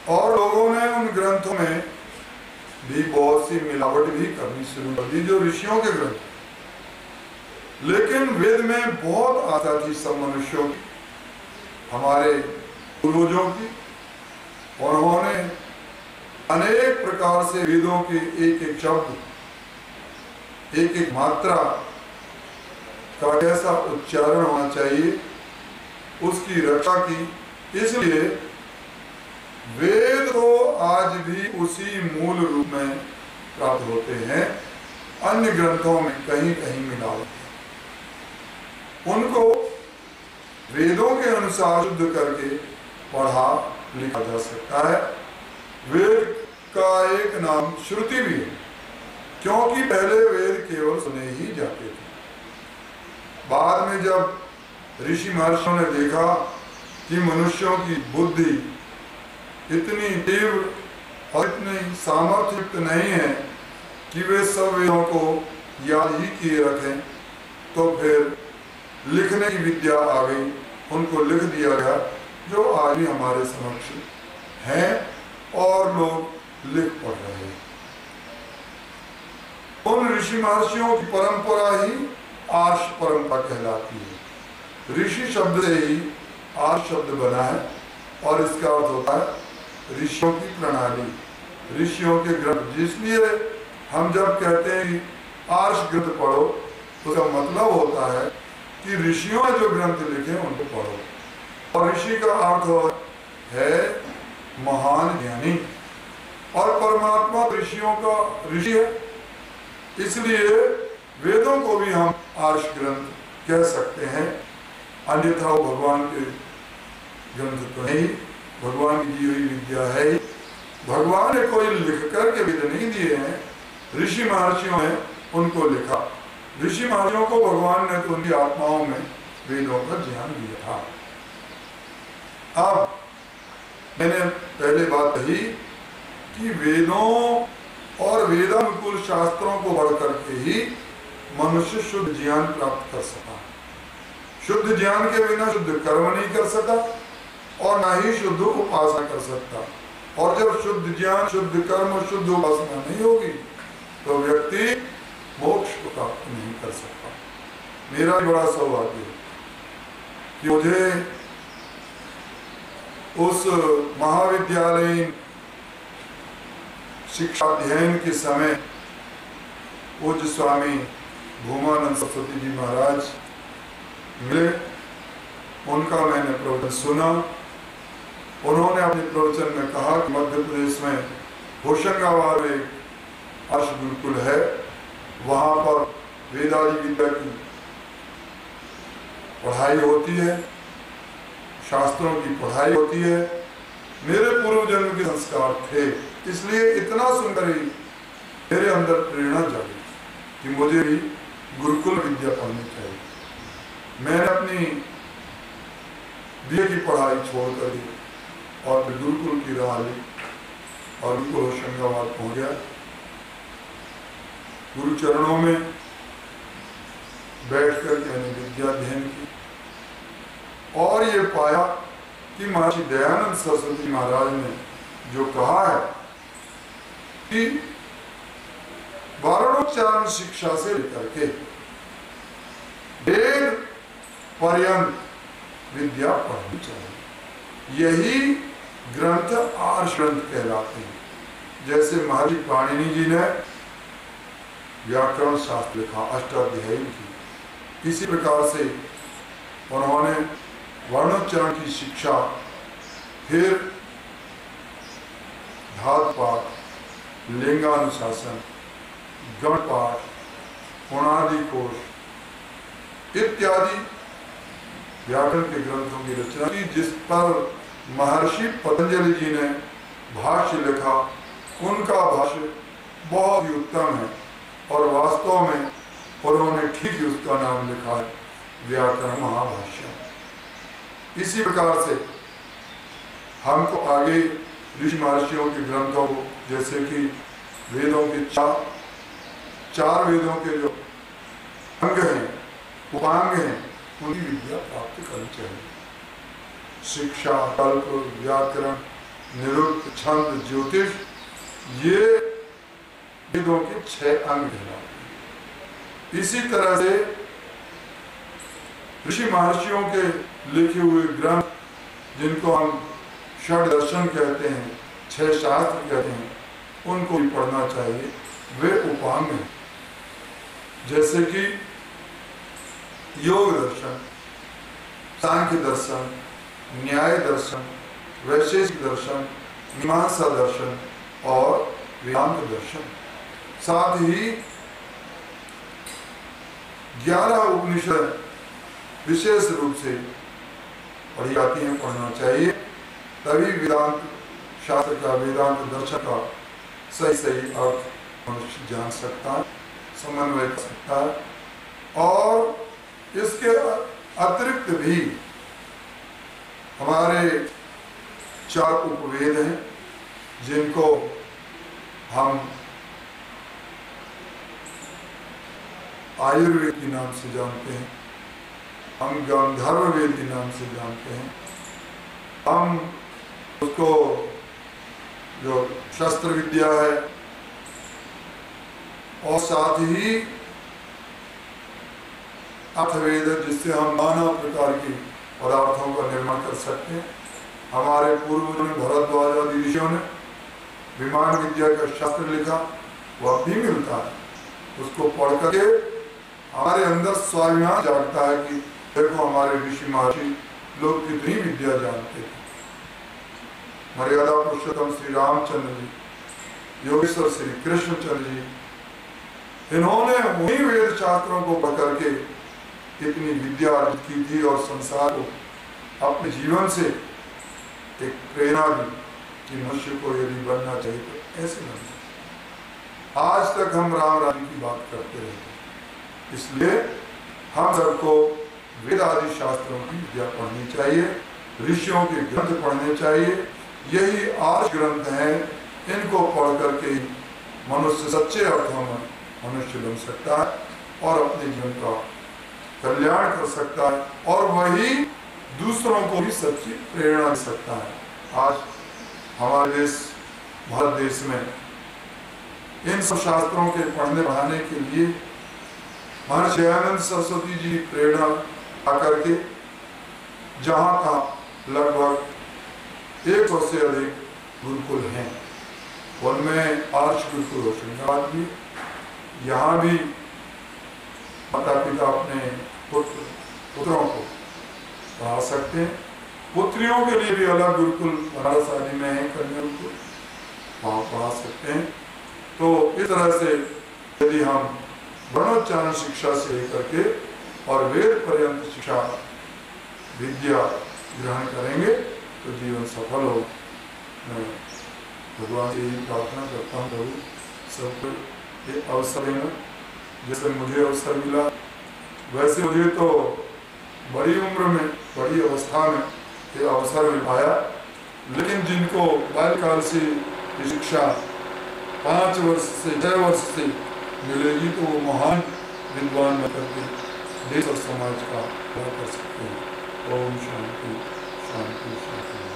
और लोगों ने उन ग्रंथों में भी बहुत सी मिलावट भी करनी शुरू कर दी, जो ऋषियों के ग्रंथ। लेकिन वेद में बहुत आस्था थी सब मनुष्यों की, हमारे पूर्वजों की, और उन्होंने अनेक प्रकार से वेदों के एक एक शब्द, एक एक मात्रा का कैसा उच्चारण होना चाहिए, उसकी रक्षा की। इसलिए वेद तो आज भी उसी मूल रूप में प्राप्त होते हैं, अन्य ग्रंथों में कहीं कहीं मिलावट है। उनको वेदों के अनुसार शुद्ध करके पढ़ा लिखा जा सकता है। वेद का एक नाम श्रुति भी है, क्योंकि पहले वेद केवल सुने ही जाते थे। बाद में जब ऋषि महर्षियों ने देखा कि मनुष्यों की बुद्धि इतनी तीव्र और इतनी सामर्थ्युक्त नहीं है कि वे सब वेदों को याद ही किए रखें, तो फिर लिखने की विद्या आ गई, उनको लिख दिया गया, जो आज भी हमारे समक्ष है और लोग लिख पढ़ रहे हैं। उन ऋषि महर्षियों की परंपरा ही आर्ष परंपरा कहलाती है। ऋषि शब्द से ही आर्ष शब्द बना है, और इसका अर्थ होता है ऋषियों की प्रणाली, ऋषियों के ग्रंथ। इसलिए हम जब कहते हैं कि आर्ष ग्रंथ पढ़ो, उसका मतलब होता है कि ऋषियों ने जो ग्रंथ लिखे उनको पढ़ो। और ऋषि का अर्थ है महान ज्ञानी, और परमात्मा ऋषियों का ऋषि है, इसलिए वेदों को भी हम आर्ष ग्रंथ कह सकते हैं। अन्यथा वो भगवान के ग्रंथ तो नहीं, भगवान की दी हुई विद्या है ही। भगवान ने कोई लिख कर के वेद नहीं दिए हैं, ऋषि महर्षियों ने उनको लिखा। ऋषि महर्षियों को भगवान ने तो उनकी आत्माओं में वेदों का ज्ञान दिया था। अब मैंने पहले बात कही कि वेदों और वेदानुकूल शास्त्रों को बढ़ करके ही मनुष्य शुद्ध ज्ञान प्राप्त कर सका। शुद्ध ज्ञान के बिना शुद्ध कर्म नहीं कर सका, और ना ही शुद्ध उपासना कर सकता। और जब शुद्ध ज्ञान, शुद्ध कर्म, शुद्ध उपासना नहीं होगी, तो व्यक्ति मोक्ष को प्राप्त नहीं कर सकता। मेरा भी बड़ा सौभाग्य है कि मुझे उस महाविद्यालयीन शिक्षा अध्ययन के समय पूज्य स्वामी भूमानंद सरस्वती जी महाराज मिले। उनका मैंने प्रवचन सुना। उन्होंने अपने प्रवचन में कहा कि मध्य प्रदेश में होशंगाबाद में आर्ष गुरुकुल है, वहाँ पर वेदादि विद्या की पढ़ाई होती है, शास्त्रों की पढ़ाई होती है। मेरे पूर्व जन्म के संस्कार थे, इसलिए इतना सुनकर ही मेरे अंदर प्रेरणा जागी कि मुझे भी गुरुकुल विद्या पढ़नी चाहिए। मैंने अपनी बीए की पढ़ाई छोड़कर दी और गुरुकुल की राह ली, और गुरुकुल होशंगाबाद पहुंच गया। गुरु चरणों में बैठकर मैंने विद्या अध्ययन की, और ये पाया कि महर्षि दयानंद सरस्वती महाराज ने जो कहा है कि वारणोच्चारण शिक्षा से लेकर के वेद पर्यंत विद्या पढ़नी चाहिए। यही ग्रंथ आर्ष ग्रंथ कहलाते हैं। जैसे महर्षि पाणिनि जी ने व्याकरण शास्त्र लिखा, अष्टाध्यायी की, इसी प्रकार से उन्होंने वर्णोच्चारण की शिक्षा, फिर धातु पाठ, लिंगानुशासन, गणपाठ, पुणादि कोश इत्यादि व्याकरण के ग्रंथों की रचना की, जिस पर महर्षि पतंजलि जी ने भाष्य लिखा। उनका भाष्य बहुत ही उत्तम है, और वास्तव में उन्होंने ठीक ही उसका नाम लिखा है, व्याकरण महाभाष्य। इसी प्रकार से हमको आगे ऋषि महर्षियों के ग्रंथों को, जैसे कि वेदों के चार वेदों के जो अंग हैं, उपांग हैं, उनकी विद्या प्राप्त करनी चाहिए। शिक्षा, कल्प, व्याकरण, निरुक्त, छंद, ज्योतिष, ये वेदों के 6 अंग कहलाते हैं। इसी तरह से ऋषि महर्षियों के लिखे हुए ग्रंथ, जिनको हम षड दर्शन कहते हैं, 6 शास्त्र कहते हैं, उनको भी पढ़ना चाहिए। वे उपांग हैं, जैसे कि योग दर्शन, सांख्य दर्शन, न्याय दर्शन, वैशेषिक दर्शन, मीमांसा दर्शन और वेदांत दर्शन। साथ ही 11 उपनिषद विशेष रूप से पढ़ी जाती हैं, पढ़ना चाहिए। तभी वेदांत शास्त्र का, वेदांत दर्शन का सही अर्थ मनुष्य जान सकता है, समन्वय कर सकता है। और इसके अतिरिक्त भी हमारे 4 उपवेद हैं, जिनको हम आयुर्वेद के नाम से जानते हैं, हम गांधार वेद के नाम से जानते हैं, हम उसको जो शस्त्र विद्या है, और साथ ही अथर्ववेद, जिससे हम नाना प्रकार की पदार्थों का निर्माण कर सकते हैं। हमारे पूर्वजों ने, भरद्वाज आदि ऋषियों ने विमान विद्या का शास्त्र लिखा, वह भी मिलता है। उसको पढ़ करके हमारे अंदर स्वाभिमान जागता है कि देखो हमारे ऋषि महर्षि लोग कितनी विद्या जानते थे। मर्यादा पुरुषोत्तम श्री रामचंद्र जी, योगेश्वर श्री कृष्णचंद्र जी, इन्होंने उन्हीं वेद शास्त्रों को पढ़ करके इतनी विद्या अर्जित की थी और संसार को अपने जीवन से एक प्रेरणा दी कि मनुष्य को यदि बनना चाहिए तो ऐसे बनना। आज तक हम राम राज्य की बात करते रहते, इसलिए हम सबको वेद आदि शास्त्रों की विद्या पढ़नी चाहिए, ऋषियों के ग्रंथ पढ़ने चाहिए। यही आर्ष ग्रंथ हैं, इनको पढ़ करके मनुष्य सच्चे अर्थों में मनुष्य बन सकता है और अपने जीवन का कल्याण कर सकता है, और वही दूसरों को भी सच्ची प्रेरणा दे सकता है। आज हमारे देश, भारत देश में इन सब शास्त्रों के पढ़ने पढ़ाने के लिए महर्षि दयानंद सरस्वती जी प्रेरणा आकर के जहाँ का लगभग 100 से अधिक गुरुकुल हैं, उनमें आर्ष गुरुकुल होशंगाबाद भी, यहाँ भी माता पिता अपने पुत्रों को पढ़ा सकते हैं। पुत्रियों के लिए भी अलग गुरुकुल बनारस आदि में है, कन्या गुरुकुल, वहाँ पढ़ा सकते हैं। तो इस तरह से यदि हम वर्णोच्चारण शिक्षा से लेकर के और वेद पर्यंत शिक्षा विद्या ग्रहण करेंगे तो जीवन सफल हो। मैं भगवान से यही प्रार्थना करता हूँ, प्रभु सबको ये अवसर देना। जैसे मुझे अवसर मिला, वैसे मुझे तो बड़ी उम्र में, बड़ी अवस्था में ये अवसर मिल पाया, लेकिन जिनको बाल्यकाल से शिक्षा 5 वर्ष से 6 वर्ष से मिलेगी तो वो महान विद्वान बनकर के देश और समाज का भला कर सकते हैं। ओम शांति शांति शांति।